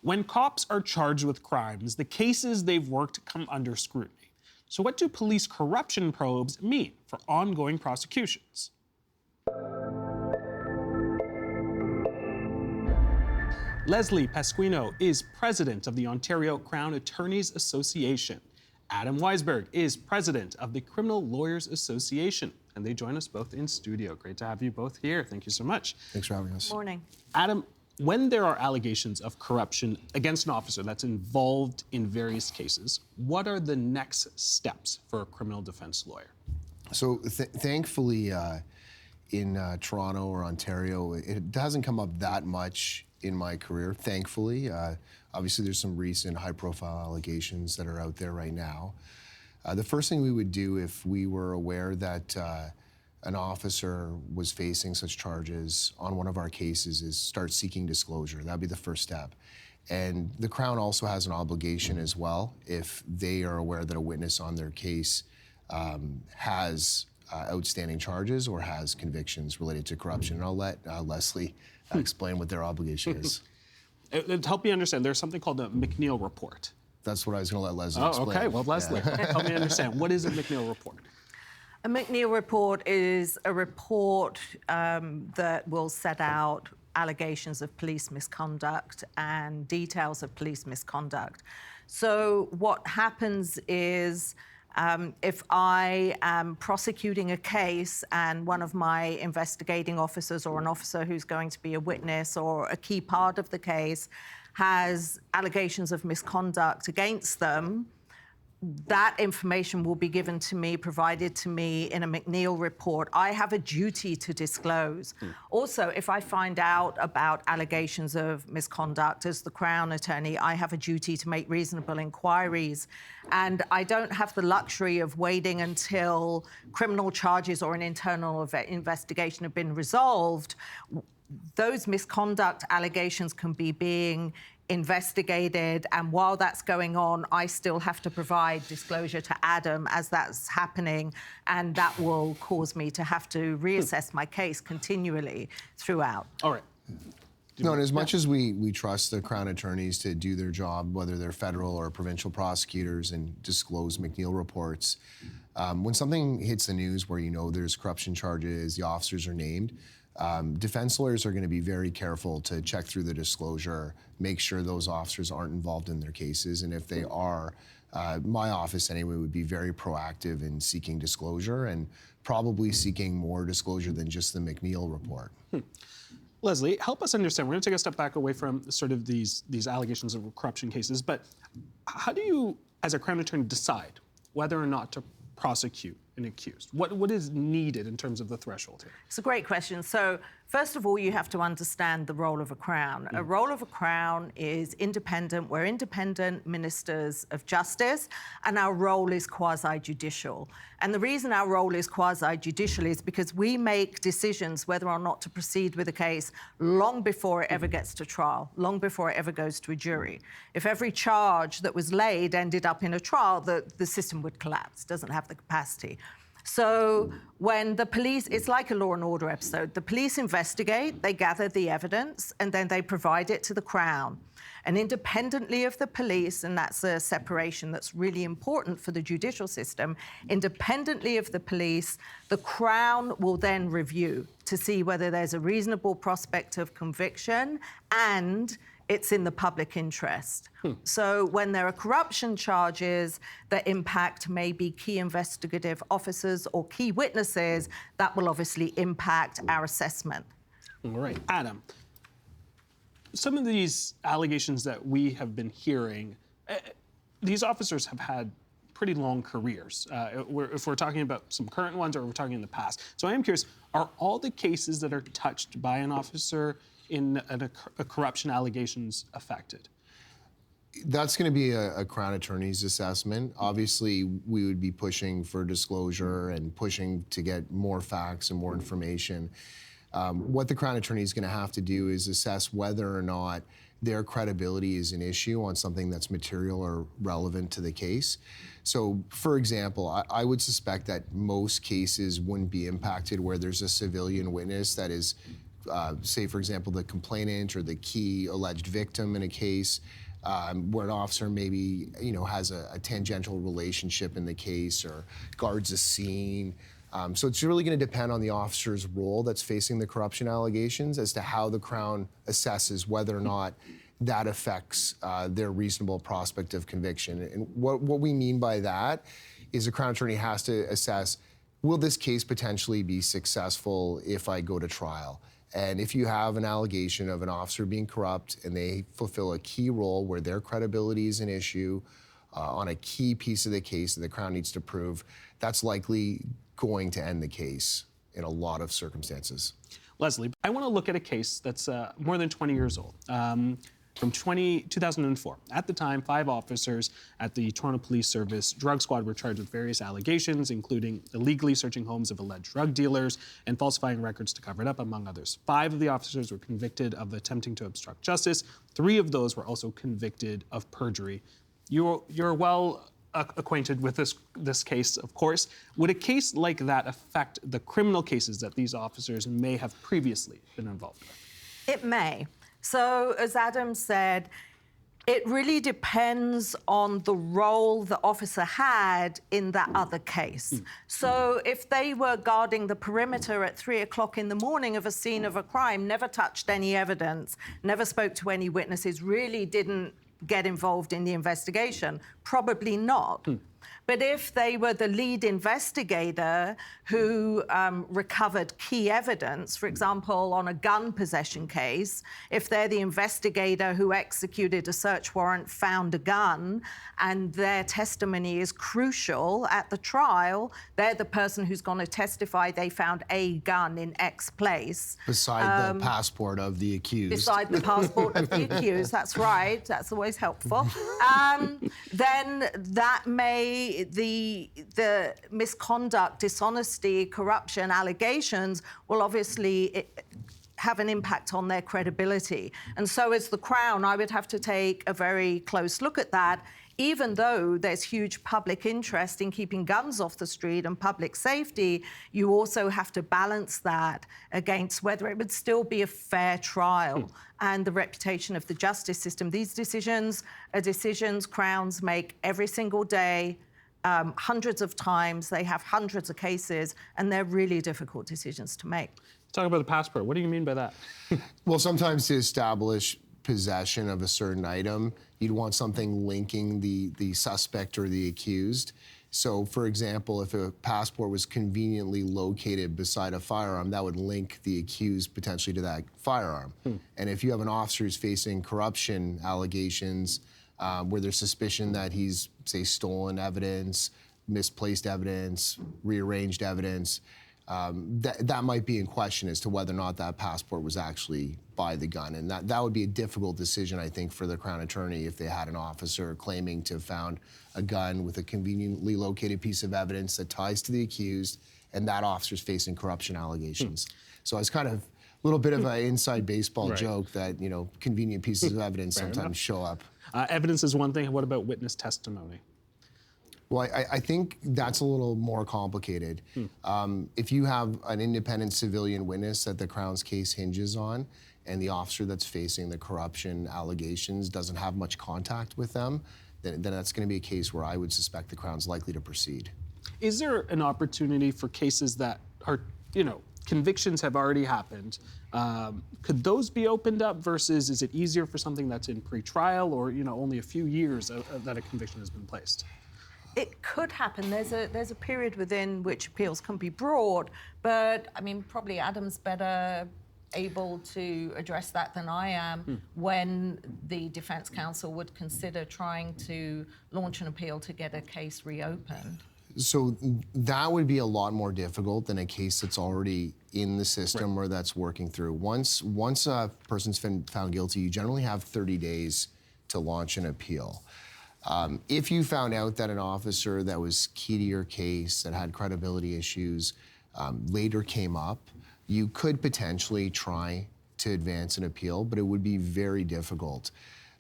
When cops are charged with crimes, the cases they've worked come under scrutiny. So what do police corruption probes mean for ongoing prosecutions? Lesley Pasquino is president of the Ontario Crown Attorneys Association. Adam Weisberg is president of the Criminal Lawyers Association. And they join us both in studio. Great to have you both here. Thank you so much. Thanks for having us. Morning. Adam, when there are allegations of corruption against an officer that's involved in various cases, what are the next steps for a criminal defense lawyer? So thankfully, in Toronto or Ontario, it hasn't come up that much in my career, thankfully. Obviously, there's some recent high-profile allegations that are out there right now. The first thing we would do if we were aware that an officer was facing such charges on one of our cases is start seeking disclosure. That'd be the first step. And the Crown also has an obligation as well if they are aware that a witness on their case has outstanding charges or has convictions related to corruption. And I'll let Lesley explain what their obligation is. To help me understand, there's something called a McNeil report. That's what I was going to let Lesley explain. Oh, okay. Well, Lesley, help me understand. What is a McNeil report? A McNeil report is a report that will set out allegations of police misconduct and details of police misconduct. So what happens is if I am prosecuting a case and one of my investigating officers or an officer who's going to be a witness or a key part of the case has allegations of misconduct against them, that information will be given to me, provided to me in a McNeil report. I have a duty to disclose. Also, if I find out about allegations of misconduct as the Crown Attorney, I have a duty to make reasonable inquiries. And I don't have the luxury of waiting until criminal charges or an internal investigation have been resolved. Those misconduct allegations can be being investigated, and while that's going on, I still have to provide disclosure to Adam as that's happening, and that will cause me to have to reassess my case continually throughout. All right. No, and as much as we trust the Crown attorneys to do their job, whether they're federal or provincial prosecutors, and disclose McNeil reports, when something hits the news where you know there's corruption charges, the officers are named, defense lawyers are going to be very careful to check through the disclosure, make sure those officers aren't involved in their cases, and if they are, my office anyway would be very proactive in seeking disclosure and probably seeking more disclosure than just the McNeil report. Lesley, help us understand. We're going to take a step back away from sort of these allegations of corruption cases, but how do you, as a Crown attorney, decide whether or not to prosecute an accused? What is needed in terms of the threshold here? It's a great question. So, first of all, you have to understand the role of a Crown. A role of a Crown is independent. We're independent ministers of justice, and our role is quasi-judicial. And the reason our role is quasi-judicial is because we make decisions whether or not to proceed with a case long before it ever gets to trial, long before it ever goes to a jury. If every charge that was laid ended up in a trial, the system would collapse, doesn't have the capacity. So when the police, it's like a Law and Order episode. The police investigate, they gather the evidence, and then they provide it to the Crown. And independently of the police, and that's a separation that's really important for the judicial system, independently of the police, the Crown will then review to see whether there's a reasonable prospect of conviction and it's in the public interest. So when there are corruption charges that impact maybe key investigative officers or key witnesses, that will obviously impact our assessment. All right. Adam, some of these allegations that we have been hearing, these officers have had pretty long careers, if we're talking about some current ones or we're talking in the past. So I am curious, are all the cases that are touched by an officer in a corruption allegations affected? That's going to be a Crown attorney's assessment. Obviously, we would be pushing for disclosure and pushing to get more facts and more information. What the Crown attorney is going to have to do is assess whether or not their credibility is an issue on something that's material or relevant to the case. So, for example, I would suspect that most cases wouldn't be impacted where there's a civilian witness that is say, for example, the complainant or the key alleged victim in a case, where an officer maybe has a tangential relationship in the case or guards a scene. So it's really going to depend on the officer's role that's facing the corruption allegations as to how the Crown assesses whether or not that affects their reasonable prospect of conviction. And what we mean by that is the Crown Attorney has to assess, will this case potentially be successful if I go to trial? And if you have an allegation of an officer being corrupt and they fulfill a key role where their credibility is an issue on a key piece of the case that the Crown needs to prove, that's likely going to end the case in a lot of circumstances. Lesley, I want to look at a case that's more than 20 years old. From 2004. At the time, 5 officers at the Toronto Police Service Drug Squad were charged with various allegations, including illegally searching homes of alleged drug dealers and falsifying records to cover it up, among others. 5 of the officers were convicted of attempting to obstruct justice. 3 of those were also convicted of perjury. You're well acquainted with this case, of course. Would a case like that affect the criminal cases that these officers may have previously been involved with? It may. So, as Adam said, it really depends on the role the officer had in that other case. So if they were guarding the perimeter at 3 o'clock in the morning of a scene of a crime, never touched any evidence, never spoke to any witnesses, really didn't get involved in the investigation, probably not. But if they were the lead investigator who recovered key evidence, for example, on a gun possession case, if they're the investigator who executed a search warrant, found a gun, and their testimony is crucial at the trial, they're the person who's going to testify they found a gun in X place. Beside the passport of the accused. Beside the passport of the accused, that's right. That's always helpful. Then that may, the misconduct, dishonesty, corruption allegations will obviously have an impact on their credibility. And so as the Crown, I would have to take a very close look at that. Even though there's huge public interest in keeping guns off the street and public safety, you also have to balance that against whether it would still be a fair trial and the reputation of the justice system. These decisions are decisions Crowns make every single day, hundreds of times. They have hundreds of cases, and they're really difficult decisions to make. Talk about the passport. What do you mean by that? Well, sometimes to establish possession of a certain item, you'd want something linking the suspect or the accused. So, for example, if a passport was conveniently located beside a firearm, that would link the accused potentially to that firearm. And if you have an officer who's facing corruption allegations, where there's suspicion that he's, say, stolen evidence, misplaced evidence, rearranged evidence, that might be in question as to whether or not that passport was actually by the gun. And that would be a difficult decision, I think, for the Crown Attorney if they had an officer claiming to have found a gun with a conveniently located piece of evidence that ties to the accused, and that officer's facing corruption allegations. So it's kind of a little bit of an inside baseball joke that, convenient pieces of evidence sometimes show up. Evidence is one thing. What about witness testimony? Well, I think that's a little more complicated. If you have an independent civilian witness that the Crown's case hinges on, and the officer that's facing the corruption allegations doesn't have much contact with them, then that's going to be a case where I would suspect the Crown's likely to proceed. Is there an opportunity for cases that are, convictions have already happened? Could those be opened up versus is it easier for something that's in pre-trial or, only a few years that a conviction has been placed? It could happen. There's a period within which appeals can be brought, but I mean, probably Adam's better able to address that than I am when the defense counsel would consider trying to launch an appeal to get a case reopened. So that would be a lot more difficult than a case that's already in the system or that's working through. Once a person's been found guilty, you generally have 30 days to launch an appeal. If you found out that an officer that was key to your case, that had credibility issues, later came up, you could potentially try to advance an appeal, but it would be very difficult.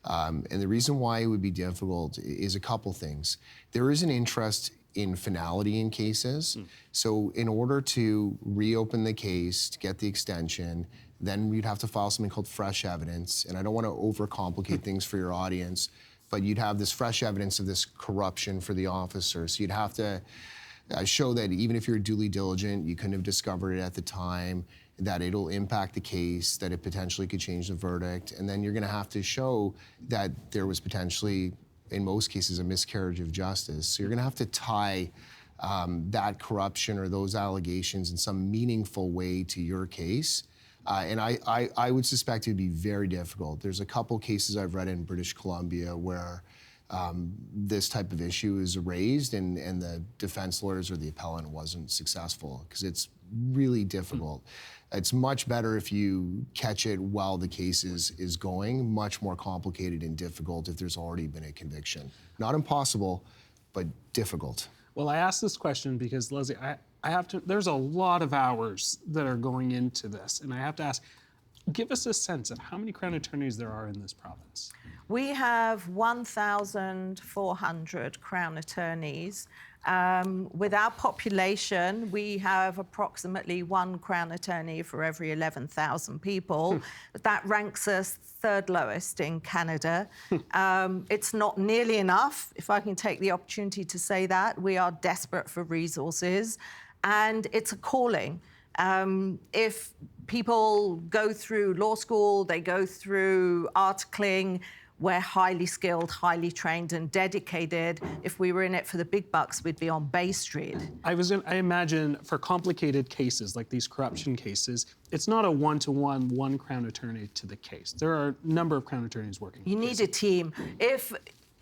And the reason why it would be difficult is a couple things. There is an interest in finality in cases. So in order to reopen the case, to get the extension, Then you'd have to file something called fresh evidence. And I don't want to overcomplicate things for your audience, but you'd have this fresh evidence of this corruption for the officer. So you'd have to show that even if you're duly diligent, you couldn't have discovered it at the time, that it'll impact the case, that it potentially could change the verdict. And then you're going to have to show that there was potentially, in most cases, a miscarriage of justice. So you're going to have to tie that corruption or those allegations in some meaningful way to your case. And I would suspect it would be very difficult. There's a couple cases I've read in British Columbia where this type of issue is raised and the defense lawyers or the appellant wasn't successful, because it's really difficult. It's much better if you catch it while the case is going, much more complicated and difficult if there's already been a conviction. Not impossible, but difficult. Well, I asked this question because, Lesley, I have to, there's a lot of hours that are going into this, and I have to ask, give us a sense of how many Crown attorneys there are in this province. We have 1,400 Crown attorneys. With our population, we have approximately one Crown attorney for every 11,000 people. That ranks us third lowest in Canada. It's not nearly enough, if I can take the opportunity to say that. We are desperate for resources, and it's a calling. If people go through law school, they go through articling, we're highly skilled, highly trained and dedicated. If we were in it for the big bucks, we'd be on Bay Street. I imagine for complicated cases like these corruption cases, it's not a one-to-one, one Crown attorney to the case. There are a number of Crown attorneys working. You need a team. If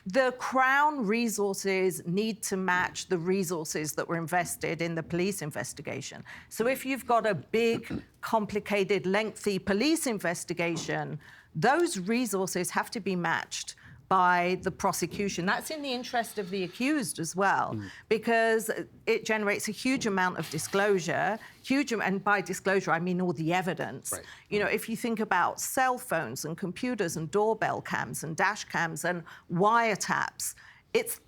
the Crown resources need to match the resources that were invested in the police investigation. So if you've got a big, complicated, lengthy police investigation, those resources have to be matched by the prosecution. That's in the interest of the accused as well, because it generates a huge amount of disclosure, and by disclosure, I mean all the evidence. Right. You know, if you think about cell phones and computers and doorbell cams and dash cams and wiretaps, it's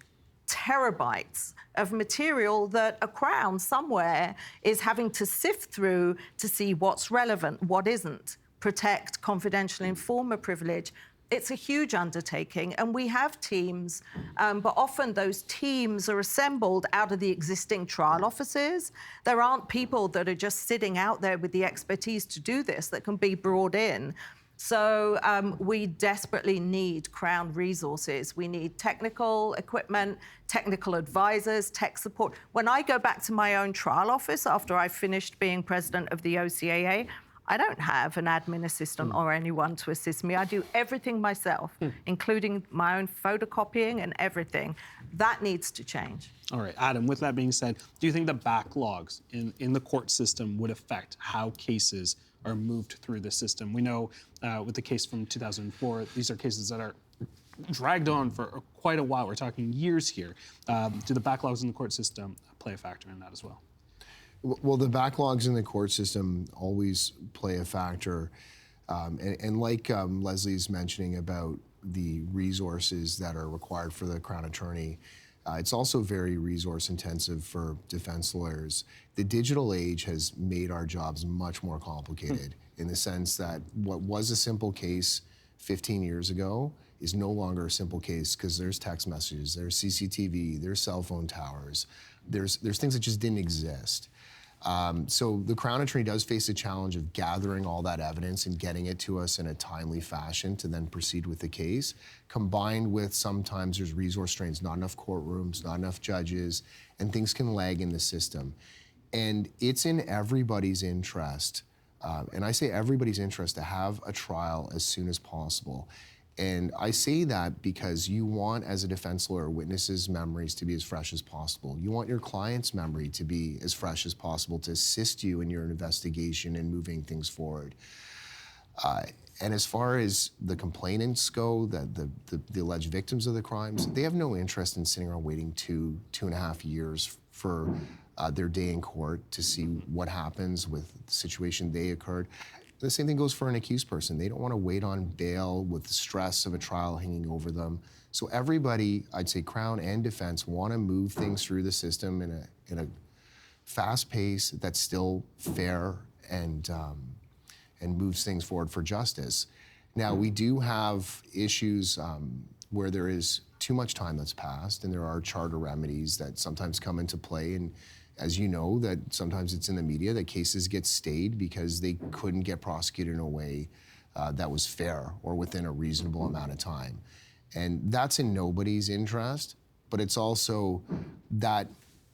terabytes of material that a Crown somewhere is having to sift through to see what's relevant, what isn't, protect confidential informer privilege. It's a huge undertaking, and we have teams, but often those teams are assembled out of the existing trial offices. There aren't people that are just sitting out there with the expertise to do this that can be brought in. So we desperately need Crown resources. We need technical equipment, technical advisors, tech support. When I go back to my own trial office after I've finished being president of the OCAA, I don't have an admin assistant or anyone to assist me. I do everything myself, including my own photocopying and everything. That needs to change. All right, Adam, with that being said, do you think the backlogs in the court system would affect how cases are moved through the system? We know with the case from 2004, these are cases that are dragged on for quite a while. We're talking years here. Do the backlogs in the court system play a factor in that as well? Well, the backlogs in the court system always play a factor. And like Lesley's mentioning about the resources that are required for the Crown attorney, it's also very resource intensive for defense lawyers. The digital age has made our jobs much more complicated in the sense that what was a simple case 15 years ago is no longer a simple case, because there's text messages, there's CCTV, there's cell phone towers, there's things that just didn't exist. So the Crown attorney does face the challenge of gathering all that evidence and getting it to us in a timely fashion to then proceed with the case, combined with sometimes there's resource strains, not enough courtrooms, not enough judges, and things can lag in the system. And it's in everybody's interest, and I say everybody's interest, to have a trial as soon as possible. And I say that because you want, as a defense lawyer, witnesses' memories to be as fresh as possible. You want your client's memory to be as fresh as possible to assist you in your investigation and moving things forward. And as far as the complainants go, the alleged victims of the crimes, they have no interest in sitting around waiting 2.5 years for their day in court to see what happens with the situation they occurred. The same thing goes for an accused person. They don't want to wait on bail with the stress of a trial hanging over them. So everybody, I'd say Crown and defense, want to move things through the system in a fast pace that's still fair and and moves things forward for justice. Now, we do have issues where there is too much time that's passed, and there are charter remedies that sometimes come into play. And as you know, that sometimes it's in the media that cases get stayed because they couldn't get prosecuted in a way that was fair or within a reasonable amount of time. And that's in nobody's interest, but it's also that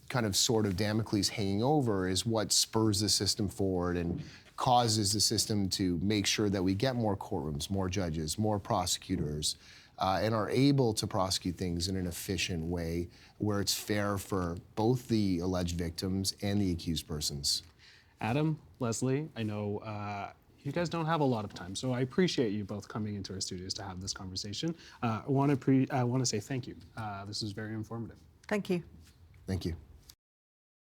kind of sort of Damocles hanging over is what spurs the system forward and causes the system to make sure that we get more courtrooms, more judges, more prosecutors, and are able to prosecute things in an efficient way where it's fair for both the alleged victims and the accused persons. Adam, Lesley, I know you guys don't have a lot of time, so I appreciate you both coming into our studios to have this conversation. I want to say thank you. This was very informative. Thank you. Thank you.